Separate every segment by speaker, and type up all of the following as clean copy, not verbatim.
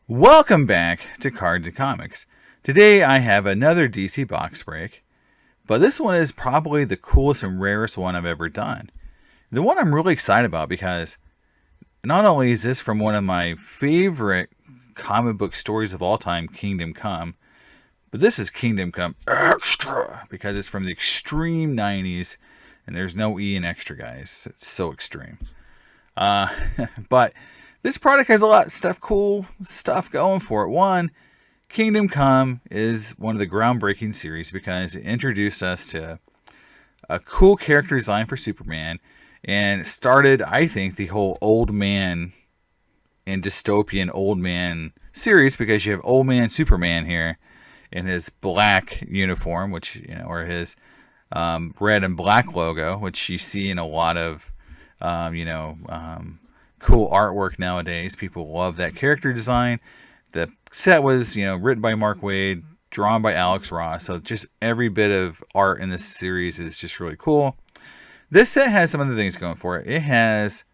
Speaker 1: Welcome back to Cards and Comics. Today I have another DC box break, but this one is probably the coolest and rarest one I've ever done. The one I'm really excited about because not only is this from one of my favorite comic book stories of all time, Kingdom Come, but this is Kingdom Come Extra because it's from the extreme 90s and there's no E in extra, guys. It's so extreme. But this product has a lot of cool stuff going for it. One, Kingdom Come is one of the groundbreaking series because it introduced us to a cool character design for Superman and started, I think, the whole old man and dystopian old man series because you have old man Superman here in his black uniform, which, or his red and black logo, which you see in a lot of, cool artwork nowadays. People love that character design. The set was, written by Mark Waid, drawn by Alex Ross. So just every bit of art in this series is just really cool. This set has some other things going for it. It has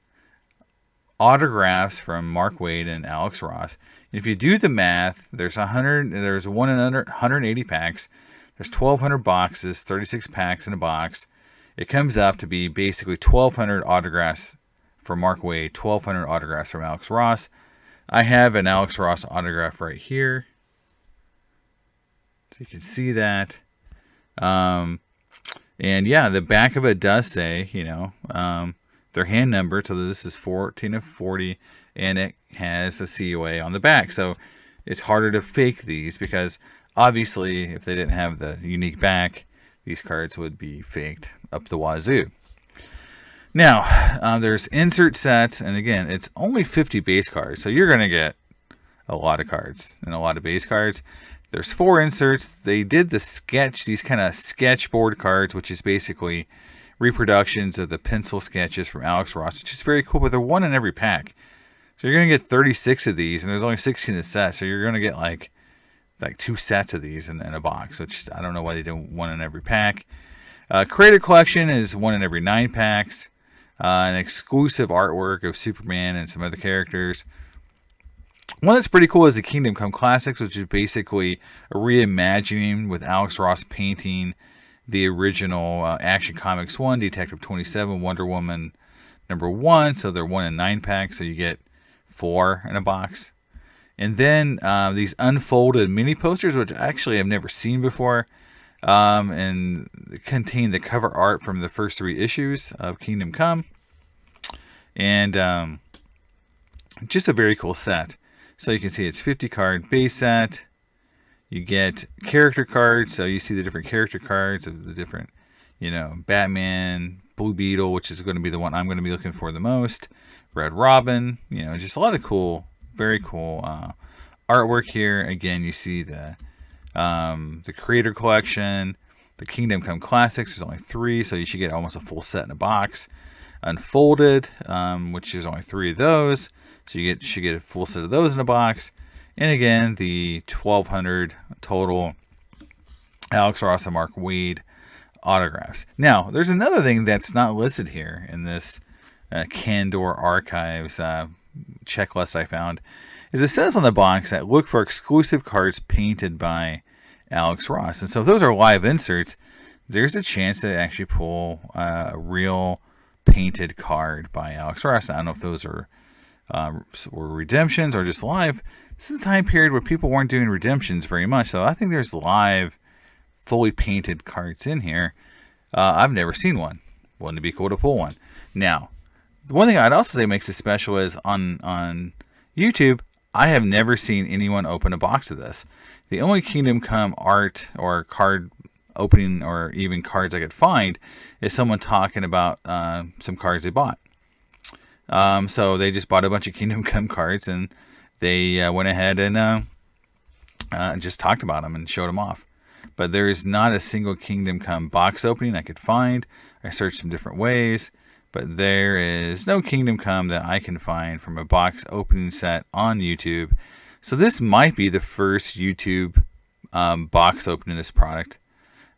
Speaker 1: autographs from Mark Waid and Alex Ross. If you do the math, there's 180 packs. There's 1,200 boxes, 36 packs in a box. It comes up to be basically 1,200 autographs for Mark Waid, 1,200 autographs from Alex Ross. I have an Alex Ross autograph right here, so you can see that. And yeah, the back of it does say, their hand number. So this is 14 of 40, and it has a COA on the back. So it's harder to fake these because obviously, if they didn't have the unique back, these cards would be faked up the wazoo. Now, there's insert sets, and again, it's only 50 base cards, so you're going to get a lot of cards and a lot of base cards. There's 4 inserts. They did these kind of sketchboard cards, which is basically reproductions of the pencil sketches from Alex Ross, which is very cool, but they're one in every pack. So you're going to get 36 of these, and there's only 16 in the set, so you're going to get like 2 sets of these in a box, which I don't know why they did one in every pack. Creator Collection is one in every 9 packs. An exclusive artwork of Superman and some other characters. One that's pretty cool is the Kingdom Come Classics, which is basically a reimagining with Alex Ross painting the original Action Comics 1, Detective 27, Wonder Woman #1. So they're 1 in 9 packs, so you get 4 in a box. And then these unfolded mini posters, which actually I've never seen before, and contain the cover art from the first 3 issues of Kingdom Come. And just a very cool set. So you can see it's 50 card base set. You get character cards, so you see the different character cards of the different, Batman, Blue Beetle, which is going to be the one I'm going to be looking for the most, Red Robin, just a lot of cool, very cool artwork here. Again, you see the Creator Collection, the Kingdom Come Classics. There's only 3, so you should get almost a full set in a box. Unfolded, which is only 3 of those, so you should get a full set of those in a box. And again, the 1,200 total Alex Ross and Mark Waid autographs. Now, there's another thing that's not listed here in this Candor Archives checklist I found. Is it says on the box that look for exclusive cards painted by Alex Ross. And so if those are live inserts, there's a chance to actually pull a real painted card by Alex Ross. I don't know if those were redemptions or just live. This is a time period where people weren't doing redemptions very much, so I think there's live, fully painted cards in here. I've never seen one. Wouldn't it be cool to pull one? Now, the one thing I'd also say makes it special is on YouTube, I have never seen anyone open a box of this. The only Kingdom Come art or card opening or even cards I could find is someone talking about some cards they bought. So they just bought a bunch of Kingdom Come cards and they went ahead and just talked about them and showed them off. But there is not a single Kingdom Come box opening I could find. I searched some different ways, but there is no Kingdom Come that I can find from a box opening set on YouTube. So this might be the first YouTube box opening of this product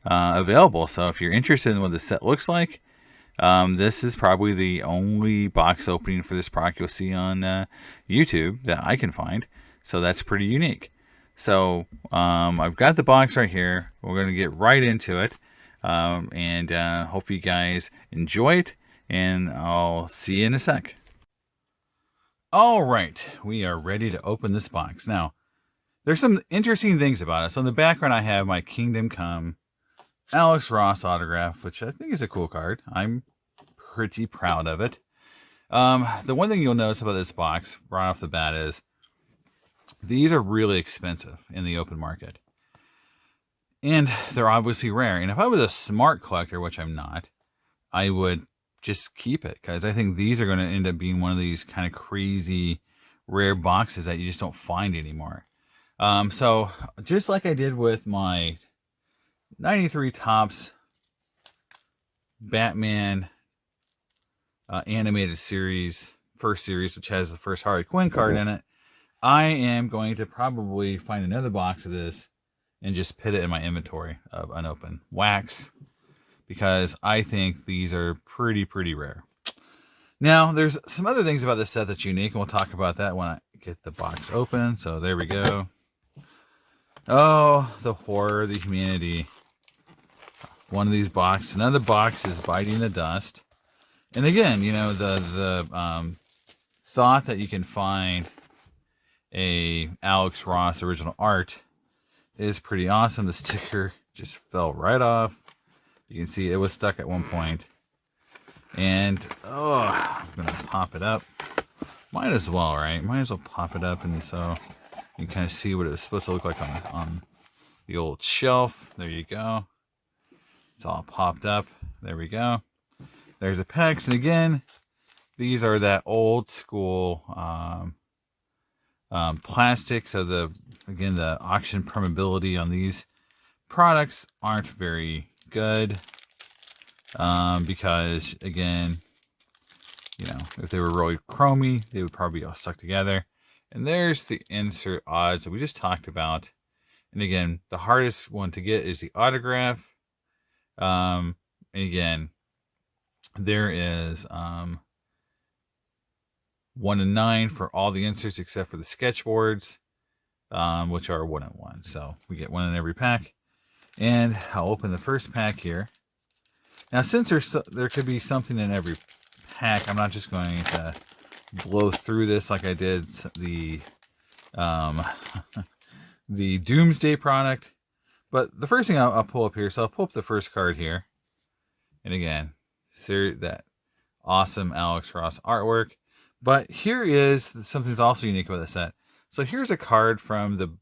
Speaker 1: available. So if you're interested in what the set looks like, This is probably the only box opening for this product you'll see on YouTube that I can find. So that's pretty unique. So I've got the box right here. We're going to get right into it. And hope you guys enjoy it. And I'll see you in a sec. All right. We are ready to open this box. Now, there's some interesting things about it. So in the background, I have my Kingdom Come Alex Ross autograph, which I think is a cool card. I'm pretty proud of it. The one thing you'll notice about this box right off the bat is these are really expensive in the open market. And they're obviously rare. And if I was a smart collector, which I'm not, I would just keep it, because I think these are going to end up being one of these kind of crazy rare boxes that you just don't find anymore. So just like I did with my 93 Topps Batman animated series, first series, which has the first Harley Quinn card in it, I am going to probably find another box of this and just put it in my inventory of unopened wax, because I think these are pretty rare. Now, there's some other things about this set that's unique, and we'll talk about that when I get the box open. So there we go. Oh, the horror, the humanity. One of these boxes, another box is biting the dust. And again, you know, the thought that you can find a Alex Ross original art is pretty awesome. The sticker just fell right off. You can see it was stuck at one point. And, oh, I'm going to pop it up. Might as well, right? Might as well pop it up, and so you can kind of see what it was supposed to look like on the old shelf. There you go. It's all popped up. There we go. There's the pecs. And again, these are that old school plastic. So the auction permeability on these products aren't very good. Because again, you know, if they were really chromy, they would probably be all stuck together. And there's the insert odds that we just talked about. And again, the hardest one to get is the autograph. And again, there is 1 in 9 for all the inserts except for the sketchboards, which are 1 in 1. So we get 1 in every pack. And I'll open the first pack here. Now, since there could be something in every pack, I'm not just going to blow through this like I did the the Doomsday product. But the first thing I'll pull up here, so I'll pull up the first card here. And again, that awesome Alex Ross artwork. But here is something that's also unique about the set. So here's a card from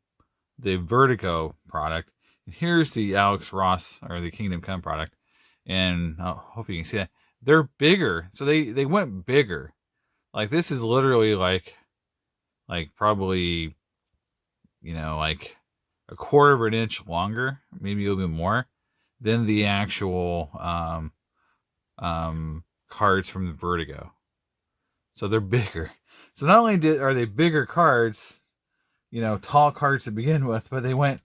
Speaker 1: the Vertigo product. And here's the Alex Ross, or the Kingdom Come product. And I hope you can see that. They're bigger. So they went bigger. Like, this is literally like probably, you know, like a quarter of an inch longer, maybe a little bit more, than the actual cards from the Vertigo. So they're bigger. So not only are they bigger cards, you know, tall cards to begin with, but they went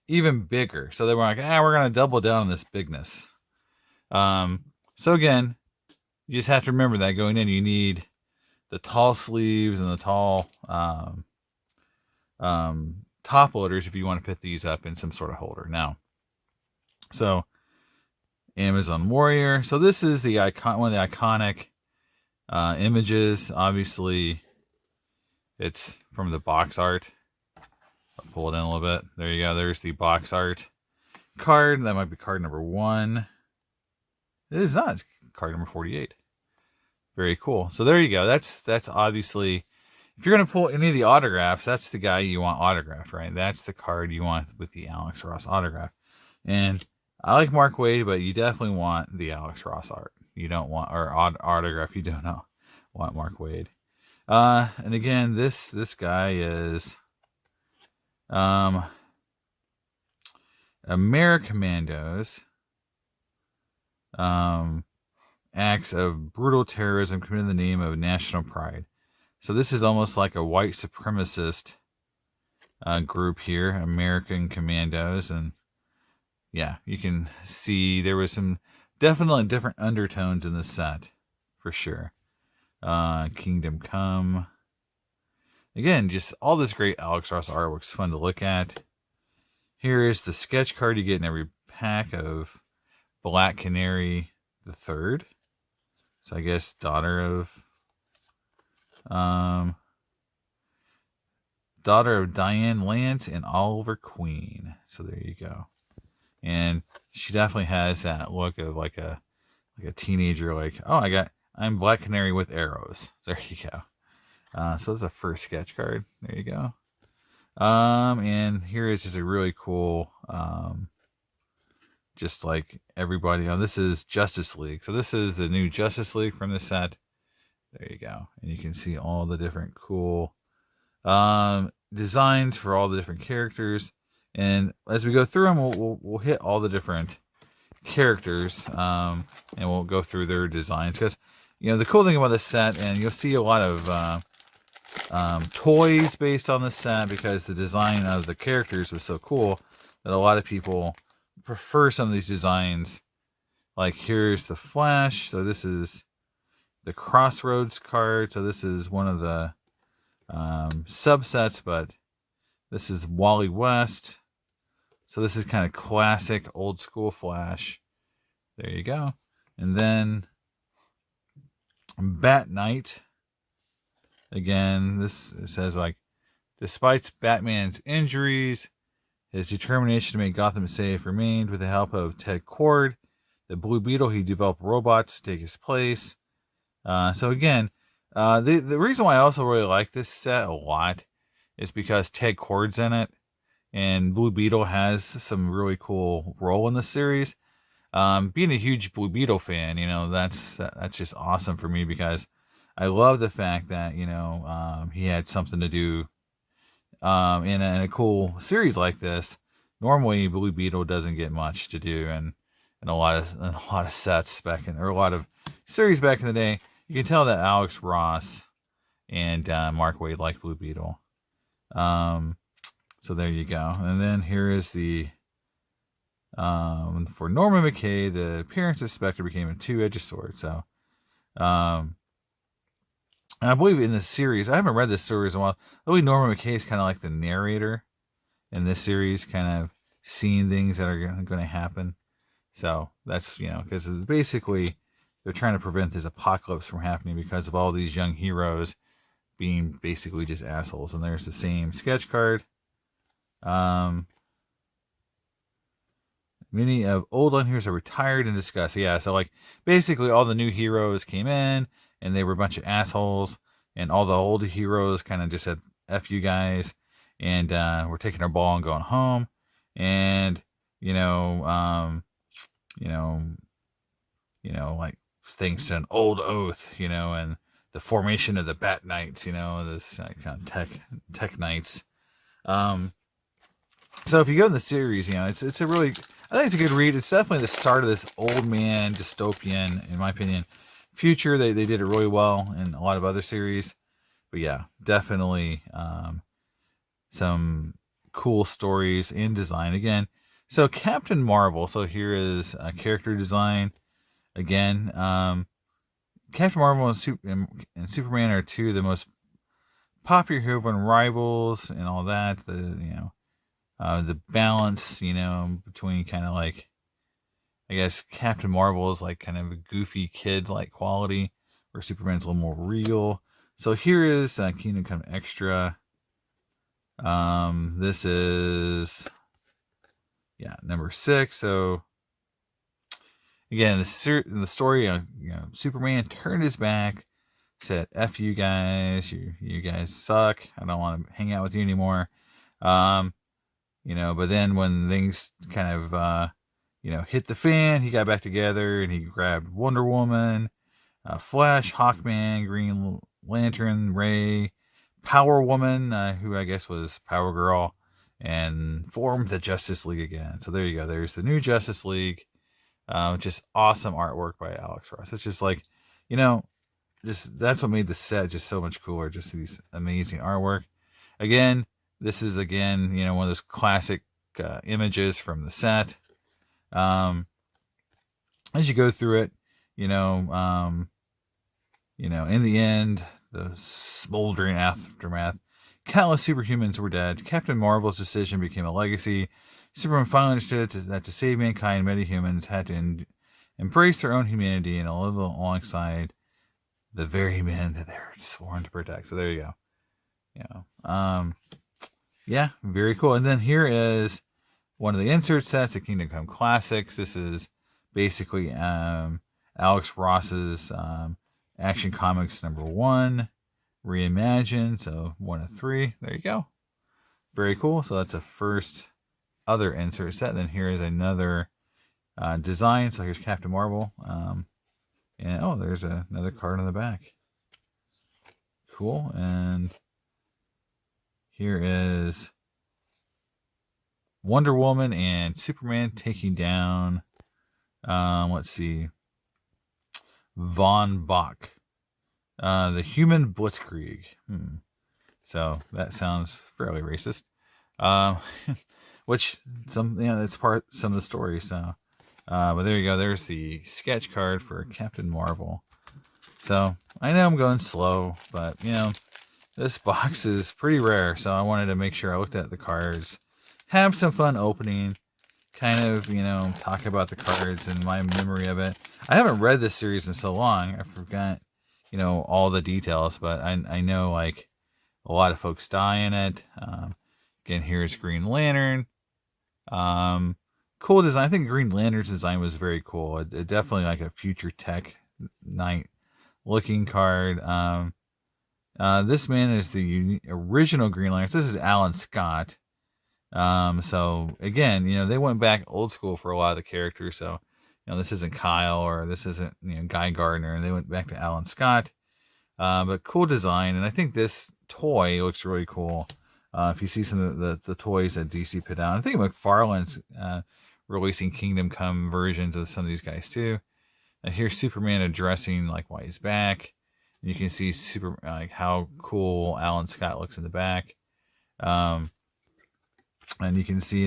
Speaker 1: even bigger. So they were like, we're going to double down on this bigness. So again, you just have to remember that going in, you need the tall sleeves and the tall top loaders if you want to put these up in some sort of holder. Now, so Amazon Warrior. So this is the one of the iconic images. Obviously, it's from the box art. I'll pull it in a little bit. There you go. There's the box art card. That might be card number 1. It is not. It's card number 48. Very cool. So there you go. That's obviously, if you're going to pull any of the autographs, that's the guy you want autographed, right? That's the card you want with the Alex Ross autograph. And I like Mark Waid, but you definitely want the Alex Ross art. You don't want, or autograph. You don't want Mark Waid. And again, this guy is Americommandos. Acts of brutal terrorism committed in the name of national pride. So this is almost like a white supremacist group here, American Commandos. And yeah, you can see there was some Definitely different undertones in the set, for sure. Kingdom Come. Again, just all this great Alex Ross artwork's fun to look at. Here is the sketch card you get in every pack of Black Canary the Third. So I guess daughter of Diane Lance and Oliver Queen. So there you go. And she definitely has that look of like a teenager, like, oh, I'm Black Canary with arrows. There you go. So that's the first sketch card. There you go. And here is just a really cool, just like everybody. This is Justice League. So this is the new Justice League from the set. There you go. And you can see all the different cool designs for all the different characters. And as we go through them, we'll hit all the different characters, and we'll go through their designs. Because, the cool thing about this set, and you'll see a lot of toys based on the set, because the design of the characters was so cool that a lot of people prefer some of these designs. Like, here's the Flash. So this is the Crossroads card. So this is one of the subsets, but this is Wally West. So this is kind of classic old school Flash. There you go. And then Bat Knight. Again, this says, like, despite Batman's injuries, his determination to make Gotham safe remained. With the help of Ted Kord, the Blue Beetle, he developed robots to take his place. So again, the reason why I also really like this set a lot is because Ted Kord's in it, and Blue Beetle has some really cool role in the series. Being a huge Blue Beetle fan, that's just awesome for me, because I love the fact that he had something to do in a cool series like this. Normally, Blue Beetle doesn't get much to do, and in a lot of sets or a lot of series back in the day. You can tell that Alex Ross and Mark Waid like Blue Beetle. So there you go. And then here is the for Norman McKay, the appearance of Spectre became a two-edged sword. So, and I believe in this series, I haven't read this series in a while. I believe Norman McKay is kind of like the narrator in this series, kind of seeing things that are going to happen. So that's, because basically they're trying to prevent this apocalypse from happening because of all these young heroes being basically just assholes. And there's the same sketch card. Many of old unheroes are retired and discussed. Yeah, so like basically all the new heroes came in and they were a bunch of assholes, and all the old heroes kind of just said "F you guys," and we're taking our ball and going home. And like thanks to an old oath, and the formation of the Bat Knights, this kind of tech knights. So if you go in the series, it's a really, I think it's a good read. It's definitely the start of this old man dystopian, in my opinion, future. They did it really well in a lot of other series. But yeah, definitely some cool stories and design. Again, so Captain Marvel. So here is a character design. Again, Captain Marvel and Superman are two of the most popular hero rivals and all that. The balance, between kind of like, I guess Captain Marvel is like kind of a goofy kid-like quality, where Superman's a little more real. So here is Kingdom Come Extra. This is, number 6. So again, the story, Superman turned his back, said, "F you guys, you guys suck. I don't want to hang out with you anymore." But then when things kind of, hit the fan, he got back together and he grabbed Wonder Woman, Flash, Hawkman, Green Lantern, Ray, Power Woman, who I guess was Power Girl, and formed the Justice League again. So there you go. There's the new Justice League. Just awesome artwork by Alex Ross. It's just like, that's what made the set just so much cooler. Just these amazing artwork. Again, this is, one of those classic images from the set. as you go through it, in the end, the smoldering aftermath, countless superhumans were dead. Captain Marvel's decision became a legacy. Superman finally understood that to save mankind, metahumans had to embrace their own humanity and live alongside the very men that they're sworn to protect. So there you go. Yeah, very cool. And then here is one of the insert sets, the Kingdom Come Classics. This is basically Alex Ross's Action Comics #1 reimagined. So 1 of 3. There you go. Very cool. So that's a first other insert set. Then here is another design. So here's Captain Marvel. And there's another card on the back. Cool. And here is Wonder Woman and Superman taking down, let's see, Von Bach, the Human Blitzkrieg. So that sounds fairly racist, which it's some of the story. So, but there you go. There's the sketch card for Captain Marvel. So I know I'm going slow, but this box is pretty rare. So I wanted to make sure I looked at the cards, have some fun opening, kind of, talk about the cards and my memory of it. I haven't read this series in so long. I forgot, all the details, but I know like a lot of folks die in it. Again, here's Green Lantern. Cool design. I think Green Lantern's design was very cool. It definitely like a future tech knight looking card. This man is the original Green Lantern. This is Alan Scott. So again, they went back old school for a lot of the characters. So, this isn't Kyle or this isn't, Guy Gardner, and they went back to Alan Scott. But cool design. And I think this toy looks really cool. If you see some of the toys that DC put out, I think McFarlane's, releasing Kingdom Come versions of some of these guys too. Here's Superman addressing like why he's back. And you can see how cool Alan Scott looks in the back. And you can see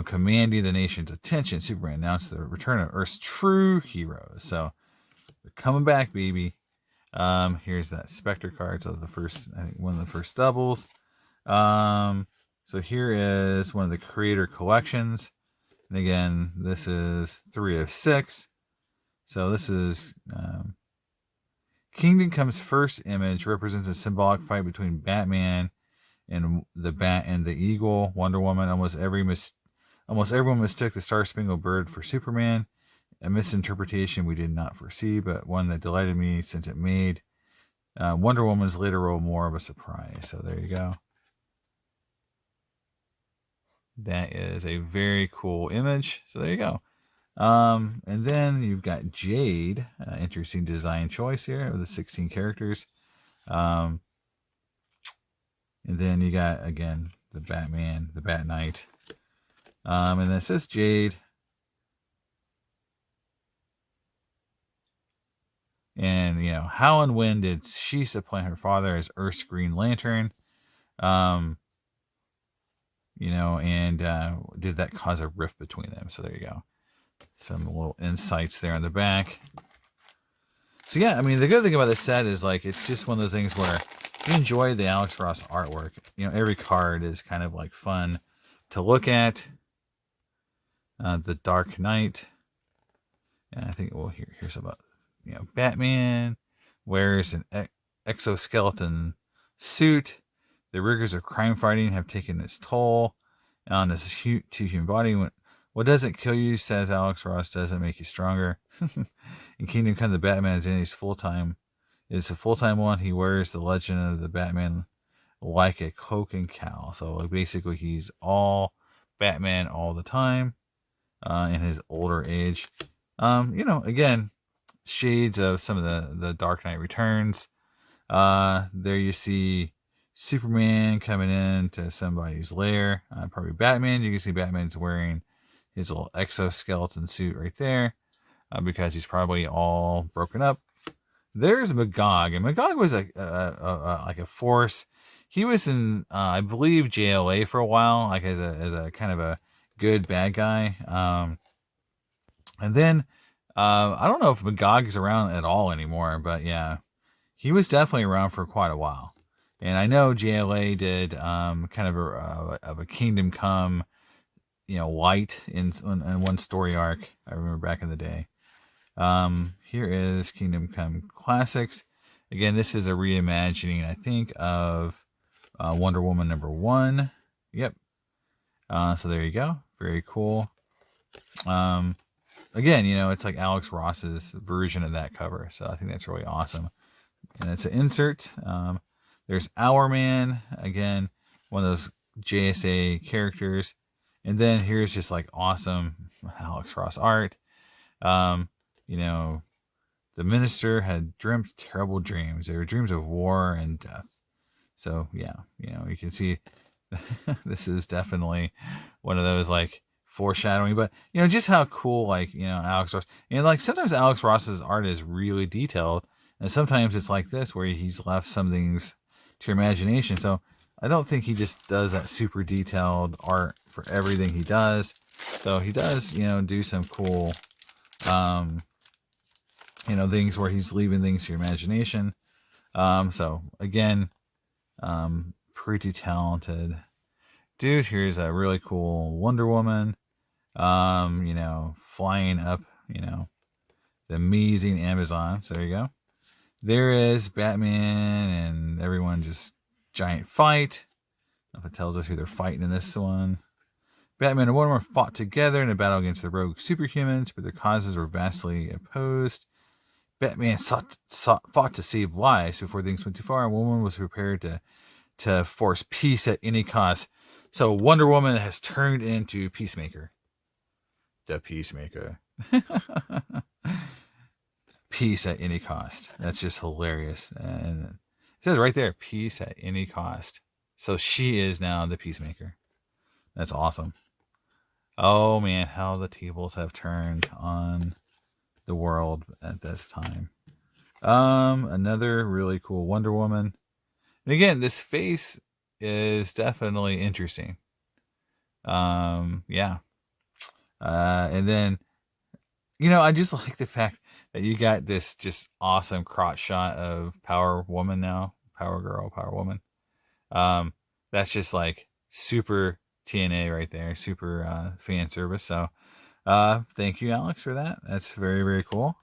Speaker 1: commanding the nation's attention, Superman announced the return of Earth's true heroes. So they're coming back, baby. Here's that Spectre card. So one of the first doubles. So here is one of the creator collections. And again, this is 3 of 6. So this is Kingdom Come's first image represents a symbolic fight between Batman and the Bat and the Eagle. Wonder Woman. Almost everyone mistook the Star-Spangled Bird for Superman. A misinterpretation we did not foresee, but one that delighted me since it made Wonder Woman's later role more of a surprise. So there you go. That is a very cool image. So there you go. And then you've got Jade. Interesting design choice here with the 16 characters. And then you got, again, the Batman, the Bat Knight. And then it says Jade. And, how and when did she supplant her father as Earth's Green Lantern? And did that cause a rift between them? So there you go. Some little insights there on the back. So yeah, the good thing about this set is it's just one of those things where you enjoy the Alex Ross artwork. Every card is kind of fun to look at. The Dark Knight. And I think here's about Batman wears an exoskeleton suit. The rigors of crime fighting have taken its toll on his human body. What doesn't kill you, says Alex Ross, doesn't make you stronger. In Kingdom Come, the Batman is in his full-time. It's a full-time one. He wears the legend of the Batman like a cloak and cowl. So basically he's all Batman all the time in his older age. Again, shades of some of the Dark Knight Returns. There you see Superman coming into somebody's lair. Probably Batman. You can see Batman's wearing his little exoskeleton suit right there because he's probably all broken up. There's Magog, and Magog was like a force. He was in, I believe, JLA for a while, as a kind of a good bad guy. And then I don't know if Magog's around at all anymore, but yeah, he was definitely around for quite a while. And I know JLA did kind of a Kingdom Come, light in one story arc. I remember back in the day. Here is Kingdom Come Classics. Again, this is a reimagining, I think, of Wonder Woman #1. Yep. So there you go. Very cool. Again, it's like Alex Ross's version of that cover. So I think that's really awesome. And it's an insert. There's Our Man. Again, one of those JSA characters. And then here's just like awesome Alex Ross art. The minister had dreamt terrible dreams. They were dreams of war and death. So yeah, you can see this is definitely one of those like foreshadowing, but just how cool, like, Alex Ross, and like sometimes Alex Ross's art is really detailed, and sometimes it's like this where he's left some things to your imagination. So I don't think he just does that super detailed art for everything he does. So he does, do some cool, things where he's leaving things to your imagination. So again, pretty talented dude. Here's a really cool Wonder Woman, flying up, the amazing Amazon. So there you go. There is Batman and everyone, just giant fight. I don't know if it tells us who they're fighting in this one. Batman and Wonder Woman fought together in a battle against the rogue superhumans, but their causes were vastly opposed. Batman fought to save lives before things went too far, and Wonder Woman was prepared to force peace at any cost. So Wonder Woman has turned into Peacemaker. The Peacemaker. Peace at any cost. That's just hilarious. And it says right there, peace at any cost. So she is now the Peacemaker. That's awesome. Oh man, how the tables have turned on the world at this time. Another really cool Wonder Woman. And again, this face is definitely interesting. Yeah. And then, I just like the fact that you got this just awesome crotch shot of Power Woman now. Power Girl, Power Woman. That's just like super TNA right there. Super fan service. So thank you, Alex, for that. That's very, very cool.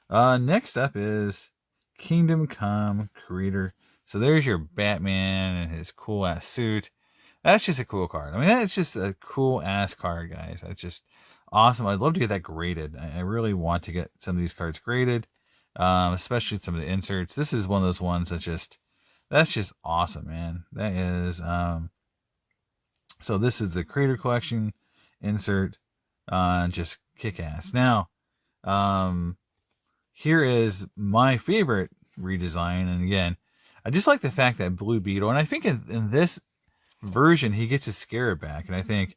Speaker 1: Next up is Kingdom Come Creator. So there's your Batman and his cool ass suit. That's just a cool card. I mean, that's just a cool ass card, guys. That's just awesome. I'd love to get that graded. I really want to get some of these cards graded, especially some of the inserts. This is one of those ones that's just awesome, man. That is, so this is the Creator Collection insert, just kick ass. Now, here is my favorite redesign. And again, I just like the fact that Blue Beetle, and I think in this version, he gets his scarab back. And I think,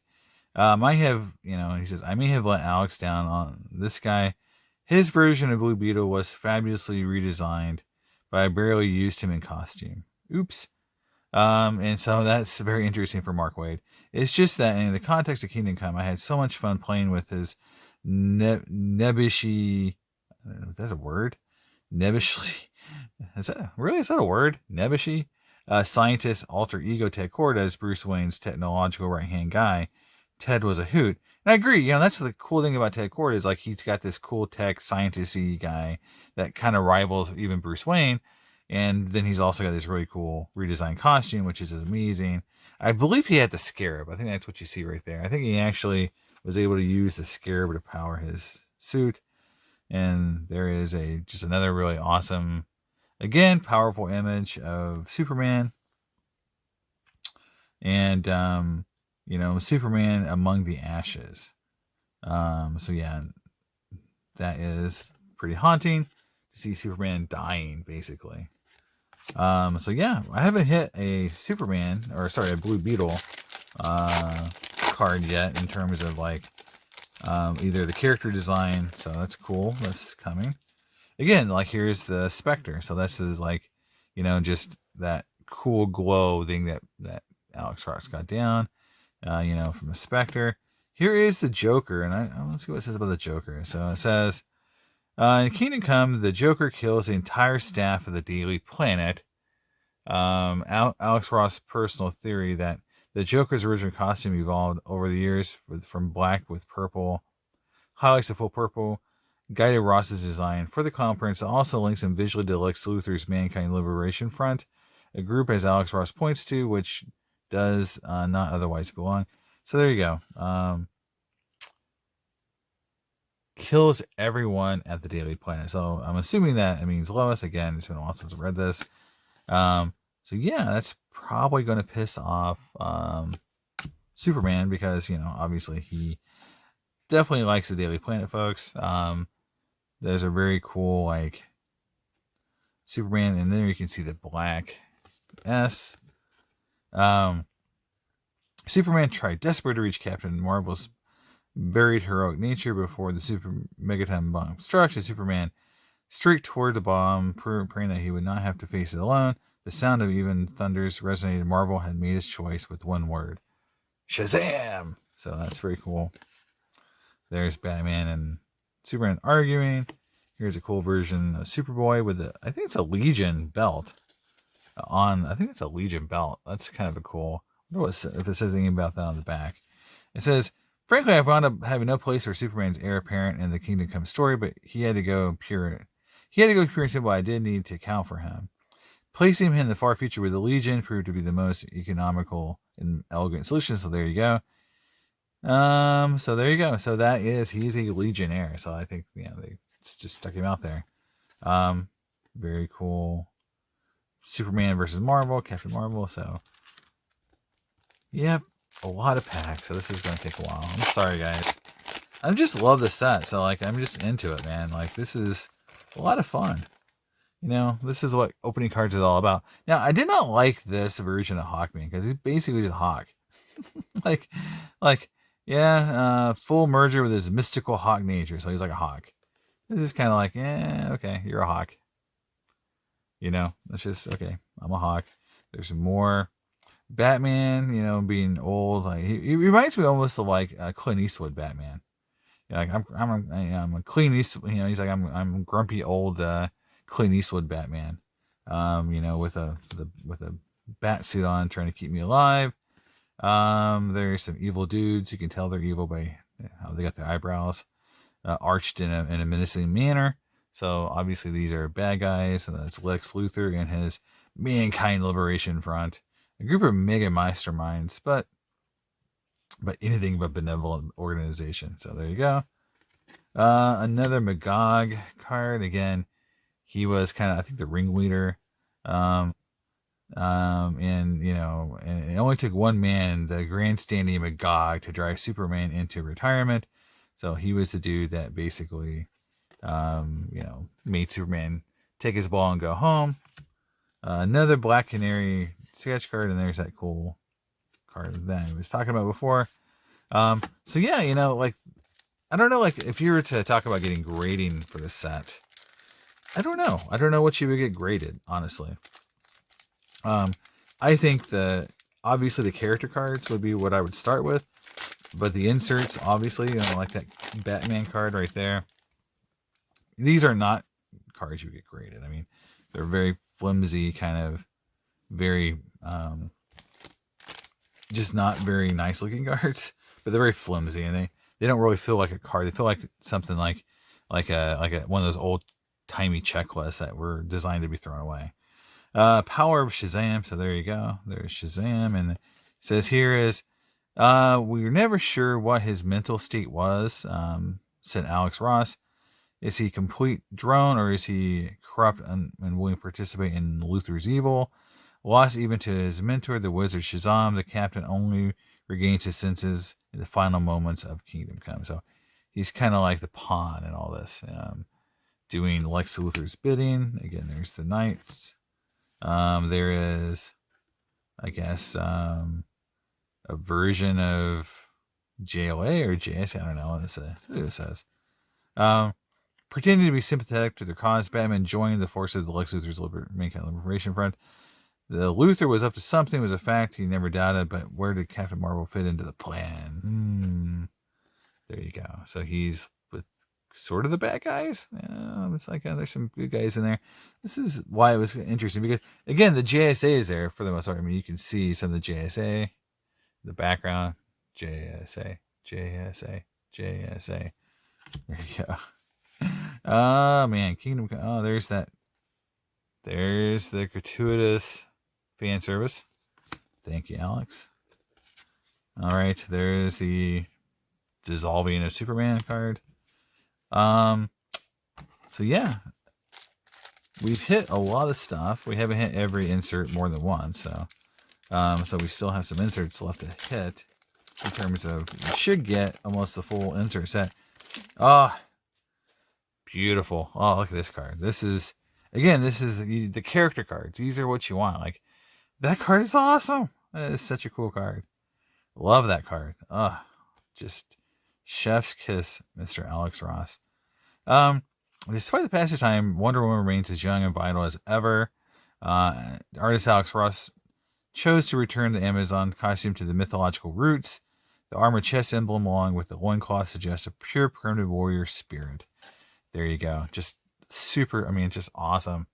Speaker 1: he says, I may have let Alex down on this guy. His version of Blue Beetle was fabulously redesigned, but I barely used him in costume. Oops. And so that's very interesting for Mark Waid. It's just that in the context of Kingdom Come, I had so much fun playing with his nebbishy. Is that a word? Nebbishly. Is that a word? Nebbishy. Scientist alter ego Ted Kord as Bruce Wayne's technological right hand guy. Ted was a hoot. And I agree, that's the cool thing about Ted Kord is like he's got this cool tech scientist-y guy that kind of rivals even Bruce Wayne. And then he's also got this really cool redesigned costume, which is amazing. I believe he had the scarab. I think that's what you see right there. I think he actually was able to use the scarab to power his suit. And there is just another really awesome, again, powerful image of Superman. And, Superman among the ashes. So yeah, that is pretty haunting to see Superman dying, basically. So yeah, I haven't hit a a Blue Beetle card yet in terms of like either the character design. So that's cool. That's coming. Again, like here's the Spectre. So this is like, just that cool glow thing that Alex Ross got down, from the Spectre. here is the Joker, and let's see what it says about the Joker. So it says, in Kingdom Come, the Joker kills the entire staff of the Daily Planet. Alex Ross' personal theory that the Joker's original costume evolved over the years from black with purple highlights to full purple, guided Ross's design. Further clown prints also links him visually to Lex Luthor's Mankind Liberation Front, a group, as Alex Ross points to, which does not otherwise belong. So there you go. Kills everyone at the Daily Planet. So I'm assuming that it means Lois. Again, it's been a while since I read this. So yeah, that's probably going to piss off Superman because, obviously he definitely likes the Daily Planet, folks. There's a very cool, like, Superman, and then you can see the black S. Superman tried desperately to reach Captain Marvel's buried heroic nature before the super megaton bomb struck. As Superman streaked toward the bomb, praying that he would not have to face it alone. The sound of even thunders resonated. Marvel had made his choice with one word: Shazam! So that's very cool. There's Batman and Superman arguing. Here's a cool version of Superboy with I think it's a Legion belt on. I think it's a Legion belt. That's kind of a cool. I wonder if it says anything about that on the back. It says, frankly, I wound up having no place for Superman's heir apparent in the Kingdom Come story, but he had to go pure. He had to go pure and simple. I did need to account for him. Placing him in the far future with the Legion proved to be the most economical and elegant solution. So there you go. So there you go. So he's a Legionnaire. So I think, they just stuck him out there. Very cool. Superman versus Marvel, Captain Marvel. So, yep, a lot of packs. So this is going to take a while. I'm sorry, guys. I just love the set. So, I'm just into it, man. This is a lot of fun. This is what opening cards is all about. Now, I did not like this version of Hawkman because he's basically just a hawk. Full merger with his mystical hawk nature. So he's like a hawk. This is kind of like, okay, you're a hawk. It's just, okay, I'm a hawk. There's more Batman, being old. He reminds me almost of Clint Eastwood Batman. I'm a Clint Eastwood. He's like I'm grumpy old Clint Eastwood Batman. With a bat suit on, trying to keep me alive. There's some evil dudes. You can tell they're evil by how they got their eyebrows arched in a menacing manner. So obviously these are bad guys, and that's Lex Luthor and his Mankind Liberation Front, a group of mega masterminds, but anything but benevolent organization. So there you go. Another Magog card. Again, he was kind of, I think, the ringleader. And it only took one man, the grandstanding Magog, to drive Superman into retirement. So he was the dude that basically, made Superman take his ball and go home. Another Black Canary sketch card, and there's that cool card that I was talking about before. So yeah, I don't know, if you were to talk about getting grading for the set, I don't know what you would get graded, honestly. I think obviously the character cards would be what I would start with, but the inserts, obviously, like that Batman card right there, these are not cards you get graded. I mean, they're very flimsy, kind of very, just not very nice looking cards, but they're very flimsy, and they don't really feel like a card. They feel like something like one of those old timey checklists that were designed to be thrown away. Power of Shazam. So there you go. There's Shazam, and it says here is, we're never sure what his mental state was, said Alex Ross. Is he complete drone, or is he corrupt and willing to participate in Luthor's evil? Lost even to his mentor, the wizard Shazam, the captain only regains his senses in the final moments of Kingdom Come. So he's kind of like the pawn in all this, doing Lex Luthor's bidding. Again, there's the knights. There is, I guess, a version of JLA or JS. I don't know what it says. Pretending to be sympathetic to their cause, Batman joined the forces of the Lex Luthor's Mankind Liberation Front. The Luthor was up to something, was a fact he never doubted, but where did Captain Marvel fit into the plan? There you go. So he's with sort of the bad guys. It's like there's some good guys in there. This is why it was interesting because, again, the JSA is there for the most part. I mean, you can see some of the JSA, the background, JSA, JSA, JSA. There you go. Oh, man. Kingdom Come. Oh, there's that. There's the gratuitous fan service. Thank you, Alex. All right. There's the dissolving of Superman card. So yeah, we've hit a lot of stuff. We haven't hit every insert more than once, so we still have some inserts left to hit. In terms of, we should get almost the full insert set. Oh, beautiful! Oh, look at this card. This is, again, this is the character cards. These are what you want. Like, that card is awesome. That is such a cool card. Love that card. Oh, just chef's kiss, Mr. Alex Ross. Despite the passage of time, Wonder Woman remains as young and vital as ever. Artist Alex Ross chose to return the Amazon costume to the mythological roots. The armored chest emblem, along with the loincloth, suggests a pure primitive warrior spirit. There you go. Just super, I mean, just awesome.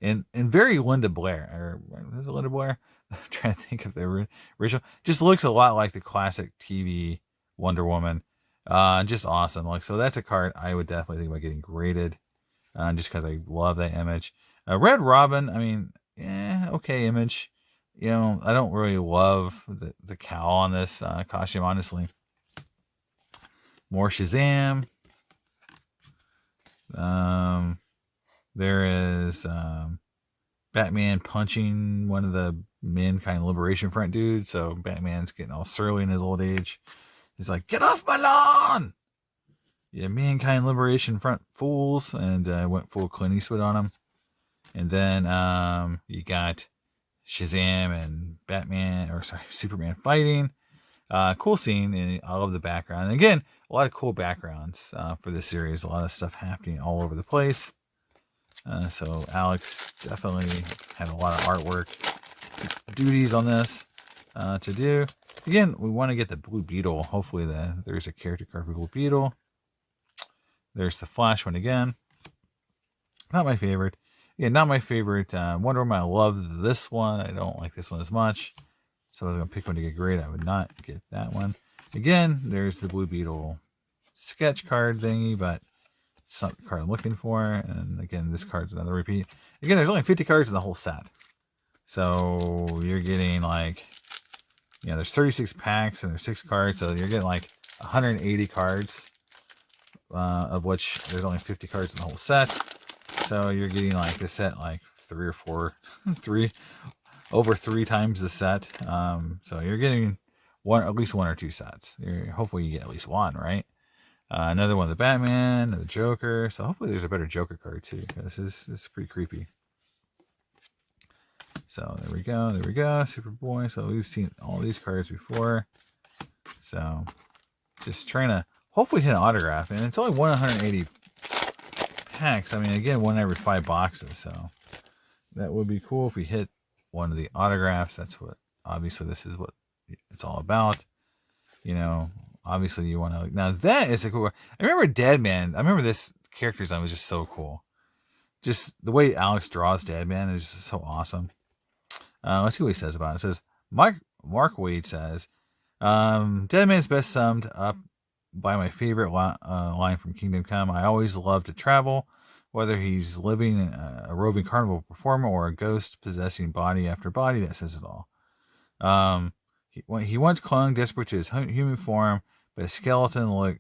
Speaker 1: And very Linda Blair. Or is it Linda Blair? I'm trying to think of the original. Just looks a lot like the classic TV Wonder Woman. Just awesome. Like, so that's a card I would definitely think about getting graded, just because I love that image. Red Robin, I mean, okay image. You know, I don't really love the cowl on this costume, honestly. More Shazam. There is Batman punching one of the Mankind Liberation Front dudes. So Batman's getting all surly in his old age. He's like, "Get off my lawn!" Yeah, Mankind Liberation Front fools, and went full Clint Eastwood on him. And then you got Shazam and Superman fighting. Cool scene, and I love the background. And again, a lot of cool backgrounds for this series. A lot of stuff happening all over the place. So Alex definitely had a lot of artwork duties on this to do. Again, we want to get the Blue Beetle. Hopefully there's a character card for Blue Beetle. There's the Flash one again. Not my favorite. Yeah, not my favorite. Wonder Woman, I love this one. I don't like this one as much. So I was going to pick one to get graded. I would not get that one. Again, there's the Blue Beetle sketch card thingy, but it's not the card I'm looking for. And again, this card's another repeat. Again, there's only 50 cards in the whole set. So you're getting like, there's 36 packs and there's 6 cards. So you're getting like 180 cards, of which there's only 50 cards in the whole set. So you're getting like a set like 3 or 4, over 3 times the set. So you're getting at least 1 or 2 sets. Hopefully you get at least 1, right? Another one of the Batman, the Joker. So hopefully there's a better Joker card too, because this is pretty creepy. So there we go. Superboy. So we've seen all these cards before. So just trying to hopefully hit an autograph. And it's only 180 packs. I mean, again, 1 every 5 boxes. So that would be cool if we hit one of the autographs. That's what, obviously, this is what it's all about. Obviously you want to, now that is a cool, I remember Deadman. I remember this character design was just so cool. Just the way Alex draws Deadman is just so awesome. Let's see what he says about it. It says, Mark Wade says, Deadman is best summed up by my favorite line from Kingdom Come. I always love to travel, whether he's living a roving carnival performer or a ghost possessing body after body. That says it all. He once clung desperate to his human form, but a skeleton look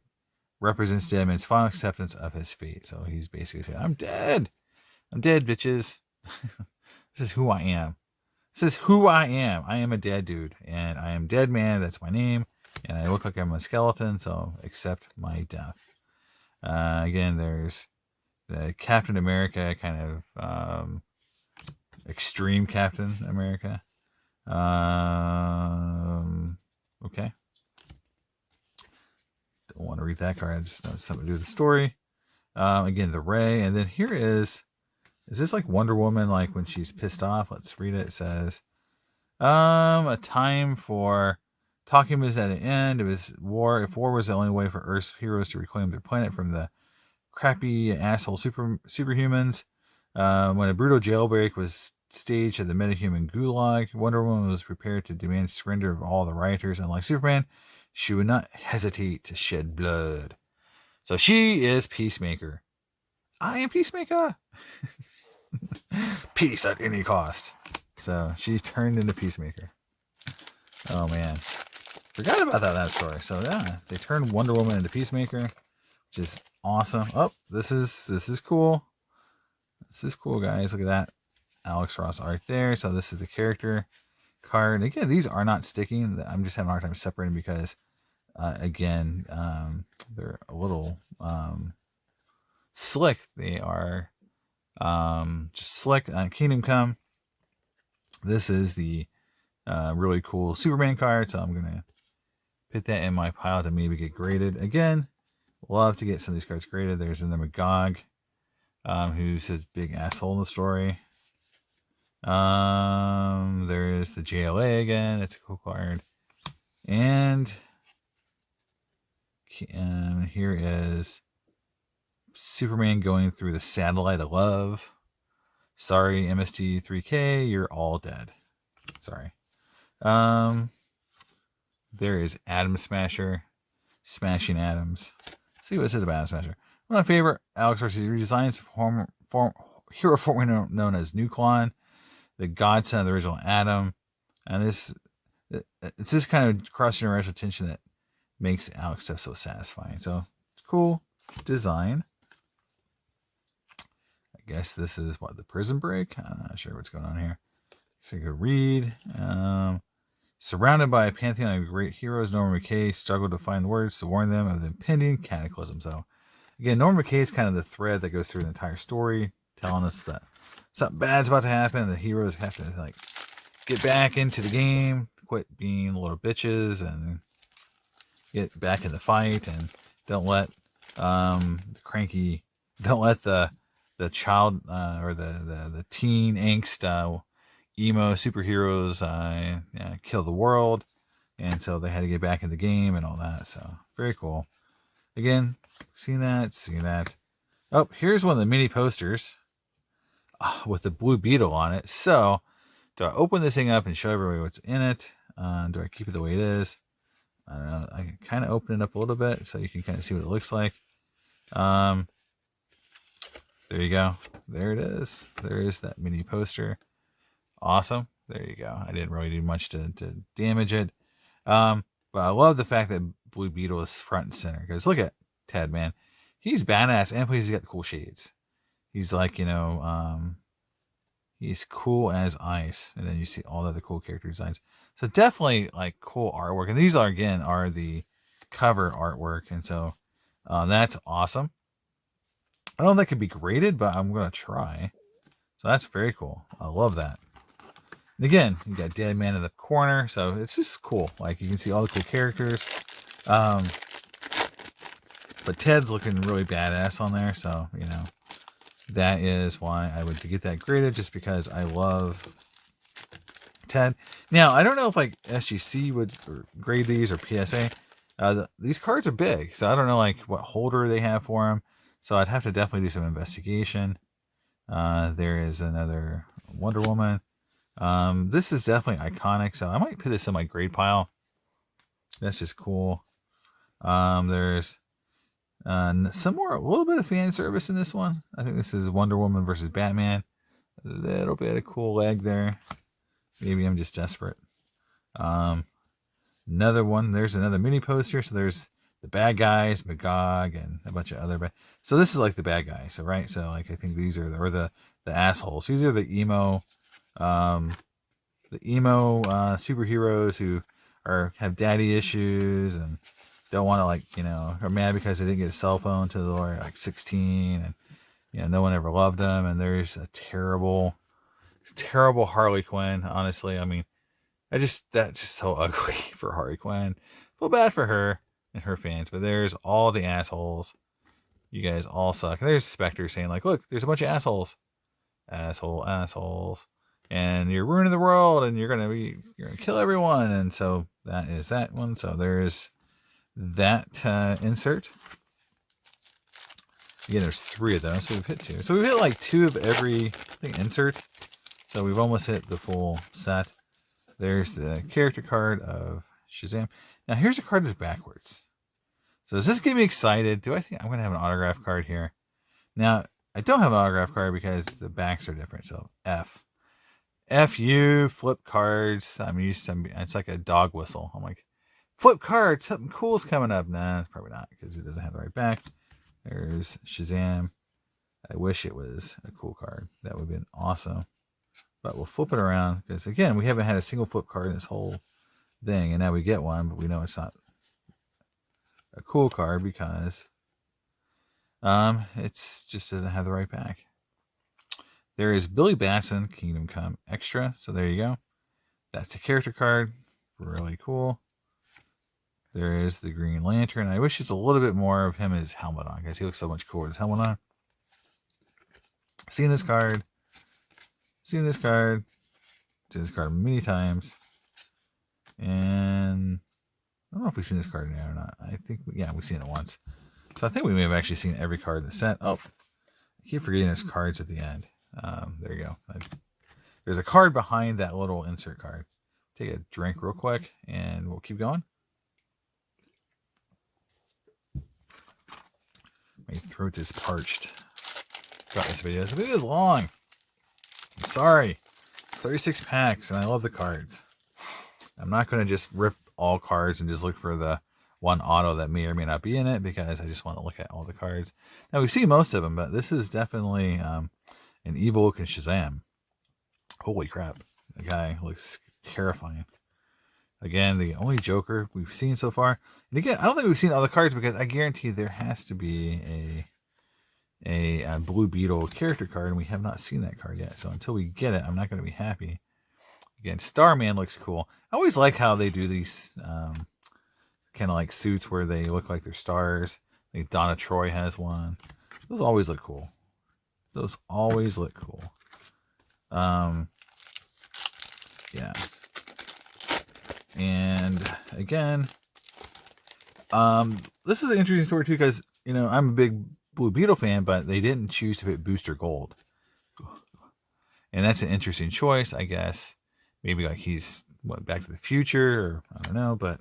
Speaker 1: represents Deadman's final acceptance of his fate. So he's basically saying, I'm dead, bitches. This is who I am. I am a dead dude, and I am Deadman. That's my name, and I look like I'm a skeleton, so accept my death. Again, there's the Captain America kind of extreme Captain America. Okay. Don't want to read that card. I just know it's something to do with the story. Again, the Ray, and then here is this like Wonder Woman, like when she's pissed off? Let's read it. It says, a time for Talking was at an end. It was war. If war was the only way for Earth's heroes to reclaim their planet from the crappy asshole superhumans. When a brutal jailbreak was staged at the metahuman gulag, Wonder Woman was prepared to demand surrender of all the rioters. Unlike Superman, she would not hesitate to shed blood. So she is Peacemaker. I am Peacemaker. Peace at any cost. So she turned into Peacemaker. Oh man, forgot about that story. So yeah, they turned Wonder Woman into Peacemaker, which is awesome. Oh, this is cool. This is cool, guys. Look at that, Alex Ross art there. So this is the character card. Again, these are not sticking. I'm just having a hard time separating because, again, they're a little slick. They are just slick. Kingdom Come. This is the really cool Superman card. So I'm gonna put that in my pile to maybe get graded. Again, love to get some of these cards graded. There's the Magog, who's a big asshole in the story. There is the JLA again. It's a cool card. And here is Superman going through the satellite of love. Sorry, MST3K, you're all dead. Sorry. There is Atom Smasher, smashing atoms. Let's see what it says about Atom Smasher. One of my favorite Alex Ross redesigns, hero formerly known as Nucleon, the godson of the original Atom. And it's this kind of cross-generational tension that makes Alex stuff so satisfying. So, cool design. I guess this is what, the prison break? I'm not sure what's going on here. So you could read. Surrounded by a pantheon of great heroes, Norman McKay struggled to find words to warn them of the impending cataclysm. So, again, Norman McKay is kind of the thread that goes through the entire story, telling us that something bad's about to happen. The heroes have to like get back into the game, quit being little bitches, and get back in the fight. And don't let the child or the teen angst emo superheroes kill the world. And so they had to get back in the game and all that. So very cool. Again, see that. Oh, here's one of the mini posters with the Blue Beetle on it. So do I open this thing up and show everybody what's in it? Do I keep it the way it is? I don't know. I can kind of open it up a little bit so you can kind of see what it looks like. There you go. There it is. There is that mini poster. Awesome. There you go. I didn't really do much to damage it. But I love the fact that Blue Beetle is front and center. Because look at Ted, man. He's badass, and he's got the cool shades. He's like, he's cool as ice. And then you see all the other cool character designs. So definitely like cool artwork. And these are the cover artwork. And so that's awesome. I don't think it could be graded, but I'm going to try. So that's very cool. I love that. And again, you got Dead Man in the corner. So it's just cool. Like you can see all the cool characters. But Ted's looking really badass on there. So, that is why I would get that graded, just because I love Ted. Now, I don't know if like SGC would grade these or PSA. These cards are big. So I don't know like what holder they have for them. So I'd have to definitely do some investigation. There is another Wonder Woman. This is definitely iconic. So I might put this in my grade pile. That's just cool. There's some more, a little bit of fan service in this one. I think this is Wonder Woman versus Batman. A little bit of cool leg there. Maybe I'm just desperate. Another one. There's another mini poster. So there's the bad guys, Magog, and a bunch of other so this is like the bad guys. So right. So like I think these are the assholes. These are the emo superheroes who have daddy issues and don't want to are mad because they didn't get a cell phone till they were like 16, and no one ever loved them. And there's a terrible Harley Quinn. Honestly, I mean, that's just so ugly for Harley Quinn. Feel bad for her and her fans, but there's all the assholes. You guys all suck. And there's Spectre saying like, look, there's a bunch of assholes, and you're ruining the world, and you're gonna kill everyone. And so that is that one. So there's that insert. Again, there's 3 of those, so we've hit 2. So we've hit like 2 of every, I think, insert. So we've almost hit the full set. There's the character card of Shazam. Now here's a card that's backwards. So does this get me excited? Do I think I'm going to have an autograph card here? Now, I don't have an autograph card because the backs are different. So F. F-U, flip cards. I'm used to, it's like a dog whistle. I'm like, flip cards, something cool's coming up. Nah, probably not because it doesn't have the right back. There's Shazam. I wish it was a cool card. That would have been awesome. But we'll flip it around because, again, we haven't had a single flip card in this whole thing. And now we get one, but we know it's not a cool card because it just doesn't have the right back. There is Billy Batson, Kingdom Come Extra. So there you go. That's a character card. Really cool. There is the Green Lantern. I wish it's a little bit more of him and his helmet on because he looks so much cooler with his helmet on. Seen this card. Seen this card. Seen this card many times. And I don't know if we've seen this card now or not. I think, yeah, we've seen it once. So I think we may have actually seen every card in the set. Oh, I keep forgetting there's cards at the end. There you go. There's a card behind that little insert card. Take a drink real quick and we'll keep going. My throat is parched. Got this video. This video is long. I'm sorry. 36 packs and I love the cards. I'm not going to just rip all cards and just look for the one auto that may or may not be in it because I just want to look at all the cards. Now we've seen most of them, but this is definitely an evil looking Shazam. Holy crap. The guy looks terrifying. Again, the only Joker we've seen so far. And again, I don't think we've seen all the cards because I guarantee there has to be a Blue Beetle character card, and we have not seen that card yet. So until we get it, I'm not going to be happy. Again, Starman looks cool. I always like how they do these kind of like suits where they look like they're stars. Like Donna Troy has one. Those always look cool. Those always look cool. Yeah. And again, this is an interesting story too because, you know, I'm a big Blue Beetle fan, but they didn't choose to put Booster Gold. And that's an interesting choice, I guess. Maybe like he's Back to the Future, or I don't know, but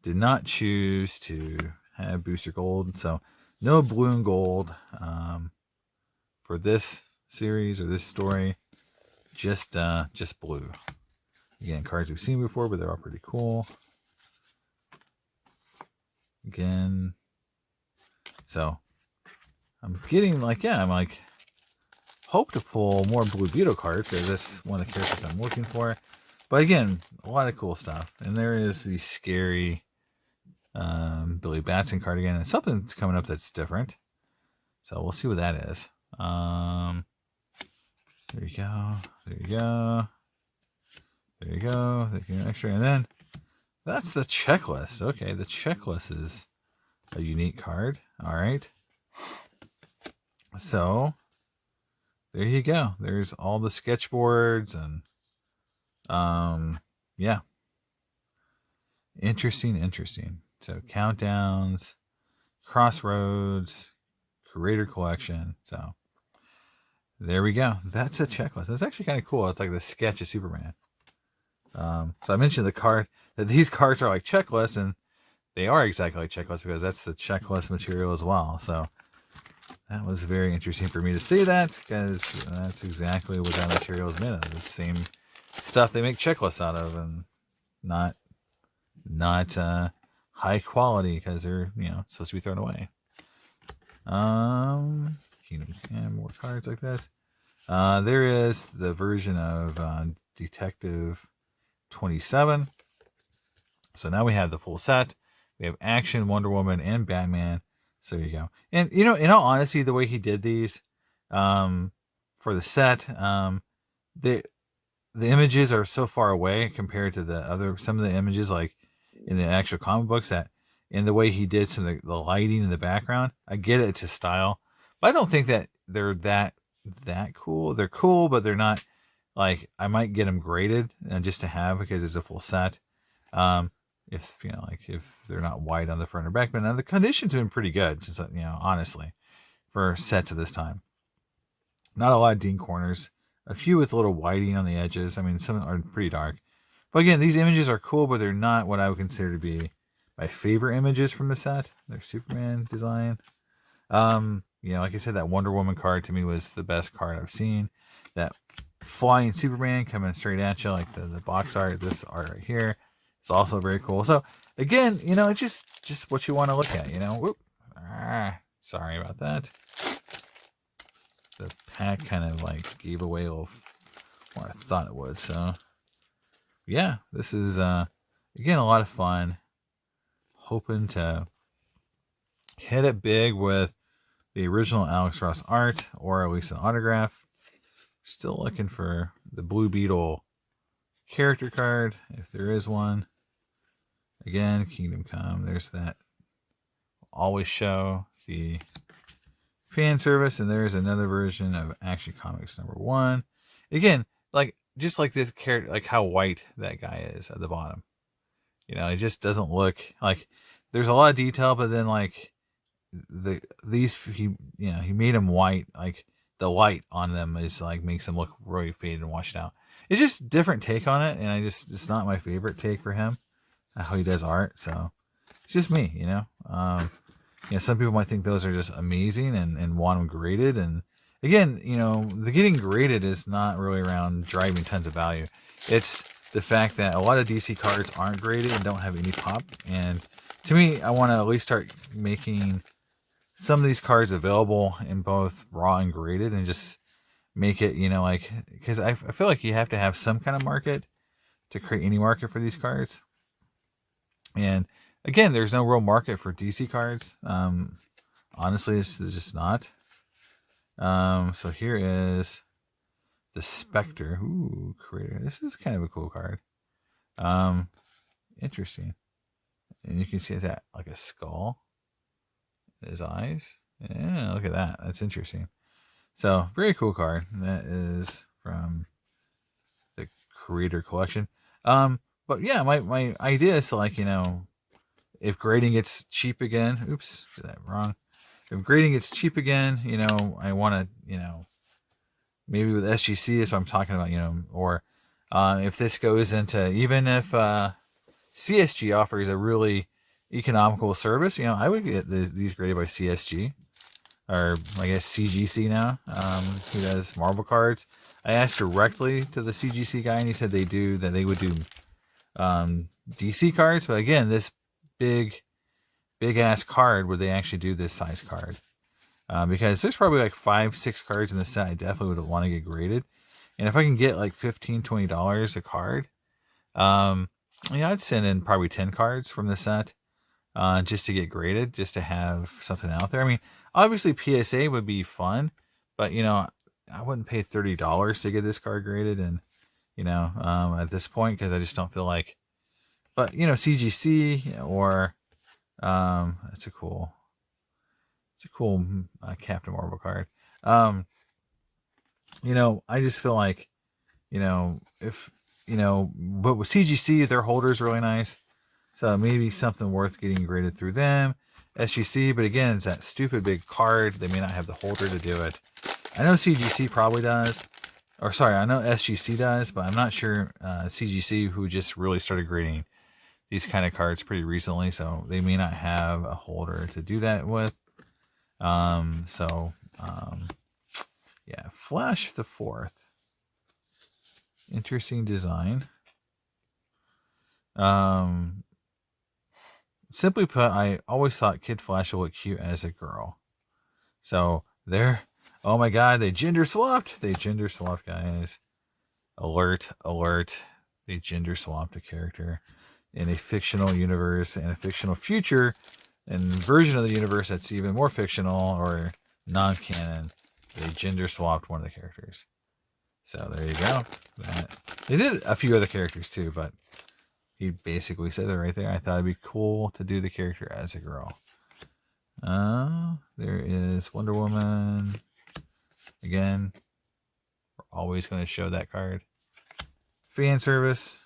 Speaker 1: did not choose to have Booster Gold. So no blue and gold for this series or this story. Just blue. Again, cards we've seen before, but they're all pretty cool. Again, so I'm getting like, yeah, I'm like, hope to pull more Blue Beetle cards because that's one of the characters I'm looking for. But again, a lot of cool stuff. And there is the scary Billy Batson card again. And something's coming up that's different. So we'll see what that is. There you go. There you go. There you go. There's an extra. And then that's the checklist. Okay, the checklist is a unique card. All right. So there you go. There's all the sketchboards and yeah. Interesting. So countdowns, crossroads, creator collection. So there we go. That's a checklist. It's actually kind of cool. It's like the sketch of Superman. So I mentioned the card that these cards are like checklists, and they are exactly like checklists because that's the checklist material as well. So that was very interesting for me to see that because that's exactly what that material is made of. The same stuff they make checklists out of, and not high quality because they're, you know, supposed to be thrown away. More cards like this. There is the version of Detective 27. So now we have the full set. We have Action, Wonder Woman, and Batman. So there you go. And, you know, in all honesty, the way he did these for the set, the images are so far away compared to some of the images like in the actual comic books, that in the way he did some of the lighting in the background. I get it, it's his style, but I don't think that they're that cool. They're cool, but they're not like, I might get them graded just to have because it's a full set. if like if they're not white on the front or back. But now the conditions have been pretty good, just honestly, for sets of this time. Not a lot of ding corners, a few with a little whiting on the edges. I mean, some are pretty dark. But again, these images are cool, but they're not what I would consider to be my favorite images from the set. Their Superman design. Like I said, that Wonder Woman card to me was the best card I've seen. That flying Superman coming straight at you, like the box art, this art right here. It's also very cool. So again, it's just what you want to look at, Whoop. Sorry about that. The pack kind of like gave away a little more I thought it would. So yeah, this is again a lot of fun. Hoping to hit it big with the original Alex Ross art, or at least an autograph. Still looking for the Blue Beetle character card, if there is one. Again, Kingdom Come. There's that. Always show the fan service, and there's another version of Action Comics #1. Again, just like this character, like how white that guy is at the bottom. It just doesn't look like there's a lot of detail, but then like he made them white. Like the light on them is like makes them look really faded and washed out. It's just different take on it, and it's not my favorite take for him, how he does art. So it's just me, some people might think those are just amazing and want them graded. And again, the getting graded is not really around driving tons of value. It's the fact that a lot of DC cards aren't graded and don't have any pop. And to me, I want to at least start making some of these cards available in both raw and graded, and just make it, because I feel like you have to have some kind of market to create any market for these cards. And again, there's no real market for DC cards. Honestly, it's just not. So here is the Spectre. Ooh, creator. This is kind of a cool card. Interesting. And you can see that like a skull. His eyes. Yeah, look at that. That's interesting. So, very cool card. That is from the Creator Collection. But yeah, my idea is to if grading gets cheap again. Oops, did that wrong. If grading gets cheap again, I want to, maybe with SGC, that's what I'm talking about, or if this goes into, even if CSG offers a really economical service, I would get these graded by CSG, or I guess CGC now, who does Marvel cards. I asked directly to the CGC guy, and he said they would do DC cards. But again, this big ass card, would they actually do this size card? Because there's probably like 5-6 cards in the set I definitely would want to get graded. And if I can get like $15-20 a card, I'd send in probably 10 cards from the set. Just to get graded, just to have something out there. I mean, obviously PSA would be fun, but I wouldn't pay $30 to get this card graded, and at this point, because I just don't feel like. But CGC or it's a cool Captain Marvel card. I just feel like if but with CGC, their holder's really nice. So maybe something worth getting graded through them. SGC, but again, it's that stupid big card. They may not have the holder to do it. I know CGC probably does. Or sorry, I know SGC does, but I'm not sure CGC, who just really started grading these kind of cards pretty recently. So they may not have a holder to do that with. Yeah, Flash the 4th. Interesting design. Simply put, I always thought Kid Flash would look cute as a girl. So oh my god, they gender swapped. They gender swapped, guys. Alert. They gender swapped a character in a fictional universe and a fictional future, and version of the universe that's even more fictional or non-canon. They gender swapped one of the characters. So there you go. They did a few other characters too, but he basically said it right there. I thought it'd be cool to do the character as a girl. There is Wonder Woman. Again, we're always going to show that card. Fan service.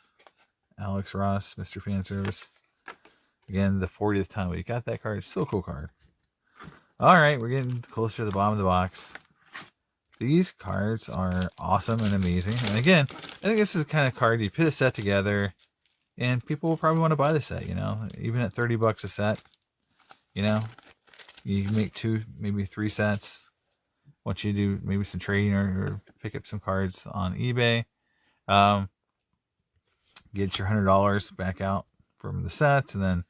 Speaker 1: Alex Ross, Mr. Fan Service. Again, the 40th time we got that card. It's still a cool card. All right, we're getting closer to the bottom of the box. These cards are awesome and amazing. And again, I think this is the kind of card you put a set together, and people will probably want to buy the set. You know, even at $30 a set, you know, you can make 2, maybe 3 sets. Once you do maybe some trading or pick up some cards on eBay, get your $100 back out from the set, and then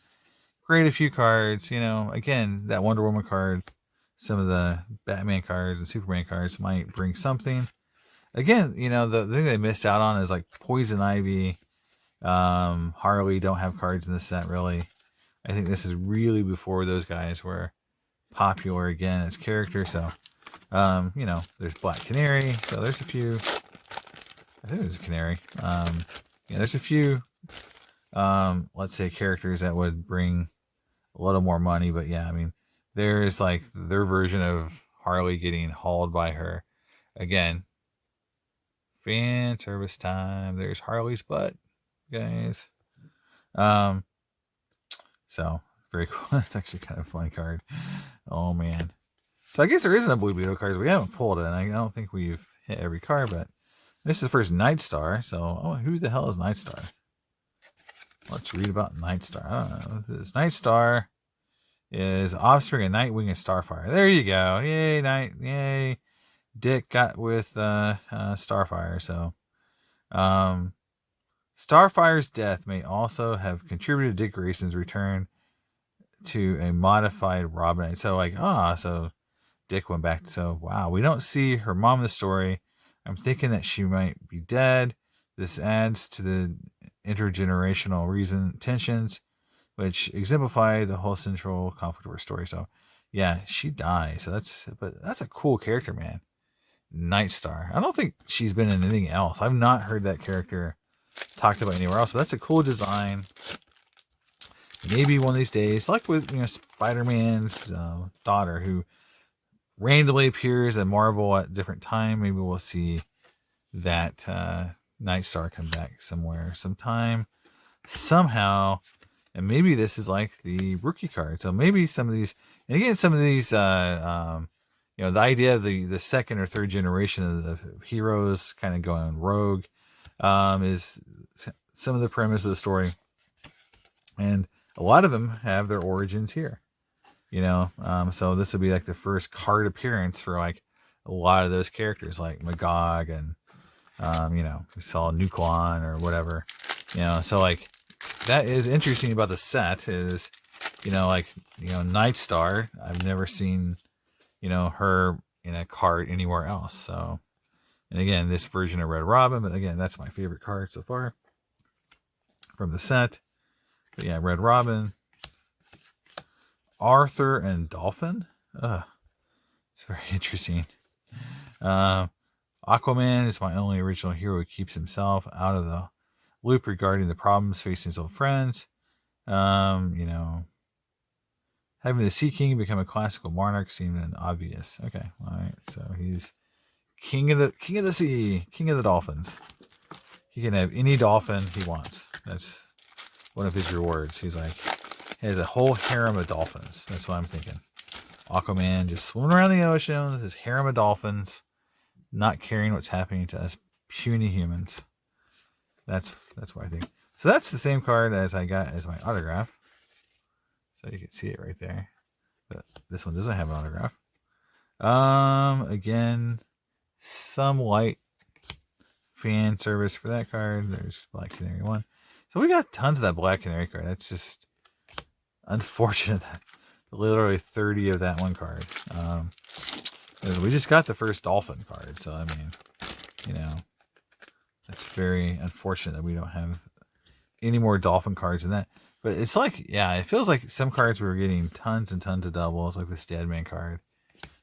Speaker 1: grade a few cards. You know, again, that Wonder Woman card, some of the Batman cards and Superman cards might bring something. Again, you know, the thing they missed out on is like Poison Ivy, Harley don't have cards in this set really. I think this is really before those guys were popular again as characters. So, you know, there's Black Canary. So there's a few. I think there's a Canary. Yeah, there's a few. Let's say characters that would bring a little more money. But yeah, I mean, there's like their version of Harley getting hauled by her. Again, fan service time. There's Harley's butt, guys. So very cool. It's actually kind of a funny card. Oh man. So I guess there isn't a Blue Beetle card. We haven't pulled it. And I don't think we've hit every card, but this is the first Night Star. So who the hell is Night Star? Let's read about Night Star. I don't know. This Night Star is offspring of Nightwing and Starfire. There you go. Yay, Yay. Dick got with Starfire. So Starfire's death may also have contributed to Dick Grayson's return to a modified Robin. So like, so Dick went back. So wow, we don't see her mom in the story. I'm thinking that she might be dead. This adds to the intergenerational tensions, which exemplify the whole central conflict of her story. So yeah, she dies. So that's a cool character, man. Night Star. I don't think she's been in anything else. I've not heard that character talked about anywhere else, but that's a cool design. Maybe one of these days, like with Spider-Man's daughter, who randomly appears at Marvel at a different time, maybe we'll see that Night Star come back sometime, somehow. And maybe this is like the rookie card. So maybe some of these, and again, some of these, the idea of the second or third generation of the heroes kind of going rogue, is some of the premise of the story. And a lot of them have their origins here, so this would be like the first card appearance for like a lot of those characters like Magog and, we saw Nuklon or whatever, so like that is interesting about the set is, Night Star. I've never seen, her in a card anywhere else. So, and again, this version of Red Robin, but again, that's my favorite card so far from the set. But yeah, Red Robin, Arthur and Dolphin. It's very interesting. Aquaman is my only original hero who keeps himself out of the loop regarding the problems facing his old friends. Having the Sea King become a classical monarch seemed obvious. Okay, all right. So he's king of the sea, king of the dolphins. He can have any dolphin he wants. That's one of his rewards. He's like, he has a whole harem of dolphins. That's what I'm thinking. Aquaman just swimming around the ocean with his harem of dolphins, not caring what's happening to us puny humans. That's what I think. So that's the same card as I got as my autograph. So you can see it right there. But this one doesn't have an autograph. Again, some light fan service for that card. There's Black Canary 1. So we got tons of that Black Canary card. That's just unfortunate that literally 30 of that one card. We just got the first Dolphin card. So, I mean, that's very unfortunate that we don't have any more Dolphin cards than that. But it's like, yeah, it feels like some cards we were getting tons and tons of doubles, like this Deadman card.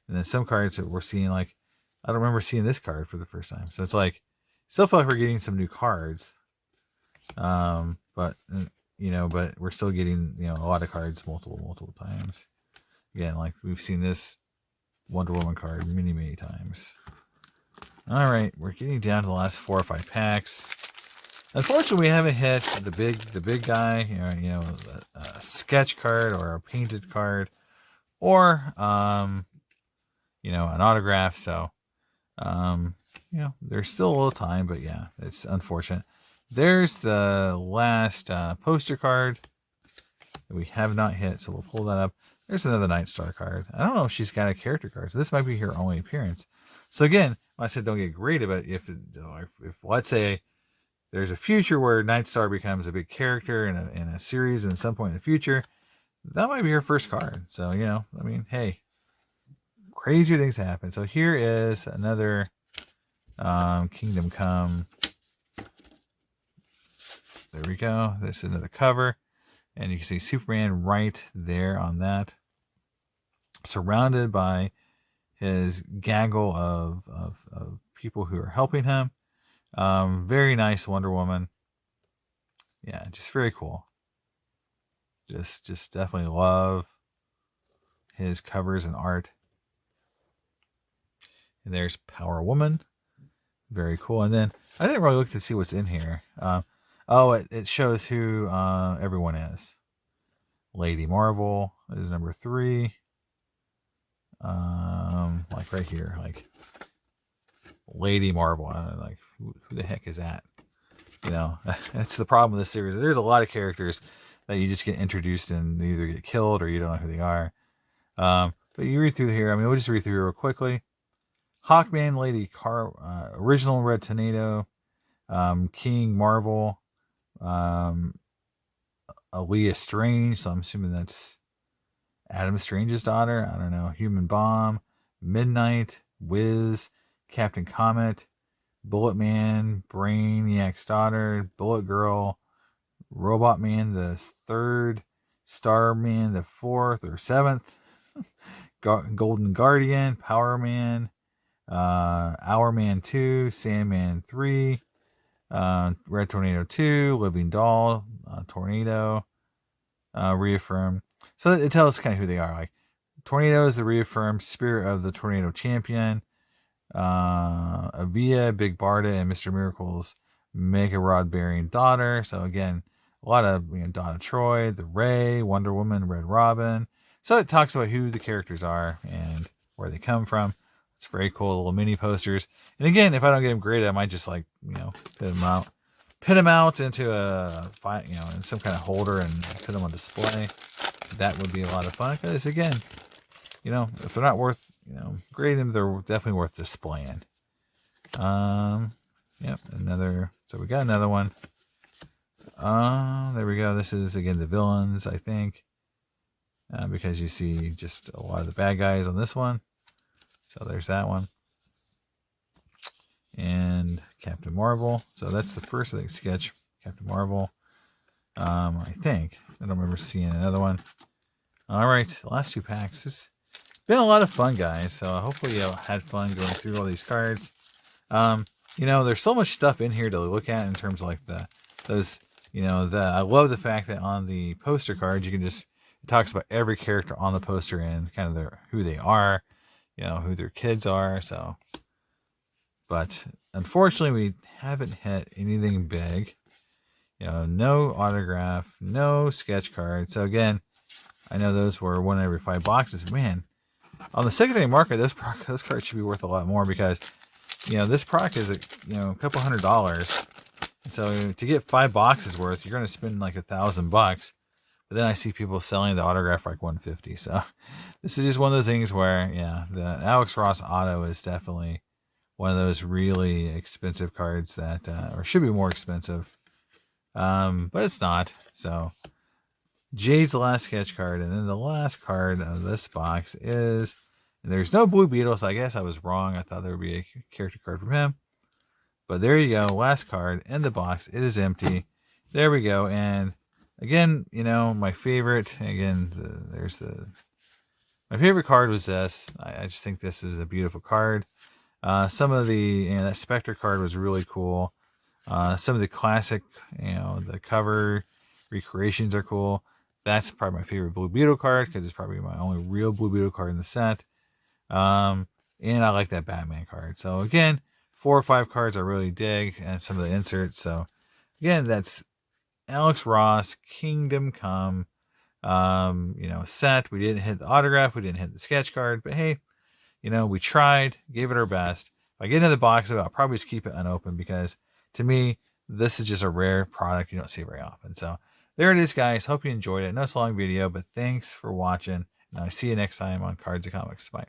Speaker 1: And then some cards that we're seeing, like, I don't remember seeing this card for the first time. So it's like, still feel like we're getting some new cards. But we're still getting, a lot of cards multiple times. Again, like we've seen this Wonder Woman card many times. All right, we're getting down to the last 4 or 5 packs. Unfortunately, we haven't hit the big guy, a sketch card or a painted card, or an autograph. So, there's still a little time, but yeah, it's unfortunate. There's the last poster card that we have not hit, so we'll pull that up. There's another Night Star card. I don't know if she's got a character card, so this might be her only appearance. So again, when I said don't get greedy, but if let's say there's a future where Night Star becomes a big character in a series and at some point in the future, that might be her first card. So, hey, crazy things happen. So here is another Kingdom Come. There we go. This is another cover. And you can see Superman right there on that. Surrounded by his gaggle of people who are helping him. Very nice Wonder Woman. Yeah, just very cool. Just definitely love his covers and art. And there's Power Woman. Very cool. And then I didn't really look to see what's in here. It shows who everyone is. Lady Marvel is number 3. Like right here, like Lady Marvel. I don't know, like who the heck is that? That's the problem with this series. There's a lot of characters that you just get introduced and they either get killed or you don't know who they are. But you read through here. I mean, we'll just read through here real quickly. Hawkman, Lady Original Red Tornado, King Marvel, Aaliyah Strange. So I'm assuming that's Adam Strange's daughter. I don't know. Human Bomb, Midnight, Wiz, Captain Comet, Bullet Man, Brainiac's daughter, Bullet Girl, Robot Man the 3rd, Starman the 4th or 7th, Golden Guardian, Power Man, Hour Man 2, Sandman 3, Red Tornado 2, Living Doll, Tornado, Reaffirm. So it tells us kind of who they are. Like Tornado is the reaffirmed spirit of the Tornado Champion. Avia, Big Barda, and Mr. Miracle's Mega Rod bearing daughter. So again, a lot of Donna Troy, the Ray, Wonder Woman, Red Robin. So it talks about who the characters are and where they come from. It's very cool, little mini posters. And again, if I don't get them graded, I might just pit them out into in some kind of holder and put them on display. That would be a lot of fun because again, if they're not worth grading them, they're definitely worth displaying. Another. So we got another one. There we go. This is again the villains, I think, because you see just a lot of the bad guys on this one. So there's that one. And Captain Marvel. So that's the first, I think, sketch. Captain Marvel. I think. I don't remember seeing another one. All right. Last 2 packs. It's been a lot of fun, guys. So hopefully you had fun going through all these cards. There's so much stuff in here to look at in terms of like I love the fact that on the poster cards, it talks about every character on the poster and kind of who they are, who their kids are. So, but unfortunately, we haven't hit anything big. No autograph, no sketch card. So again, I know those were 1 every 5 boxes. Man, on the secondary market, those cards should be worth a lot more because, this product is a couple $100. So to get 5 boxes worth, you're going to spend like $1,000. But then I see people selling the autograph for like $150. So this is just one of those things where, the Alex Ross auto is definitely one of those really expensive cards that, or should be more expensive. But it's not. So Jade's the last sketch card. And then the last card of this box is, and there's no Blue Beetle. So I guess I was wrong. I thought there would be a character card from him. But there you go. Last card in the box. It is empty. There we go. And again, my favorite, my favorite card was this. I just think this is a beautiful card. Some of the, that Spectre card was really cool. Some of the classic, the cover recreations are cool. That's probably my favorite Blue Beetle card because it's probably my only real Blue Beetle card in the set. And I like that Batman card. So again, 4 or 5 cards I really dig, and some of the inserts. So Again, that's Alex Ross, Kingdom Come, set. We didn't hit the autograph. We didn't hit the sketch card. But hey, we tried, gave it our best. If I get into the box of it, I'll probably just keep it unopened because to me, this is just a rare product you don't see very often. So there it is, guys. Hope you enjoyed it. No, it's a long video, but thanks for watching. And I'll see you next time on Cards and Comics. Bye.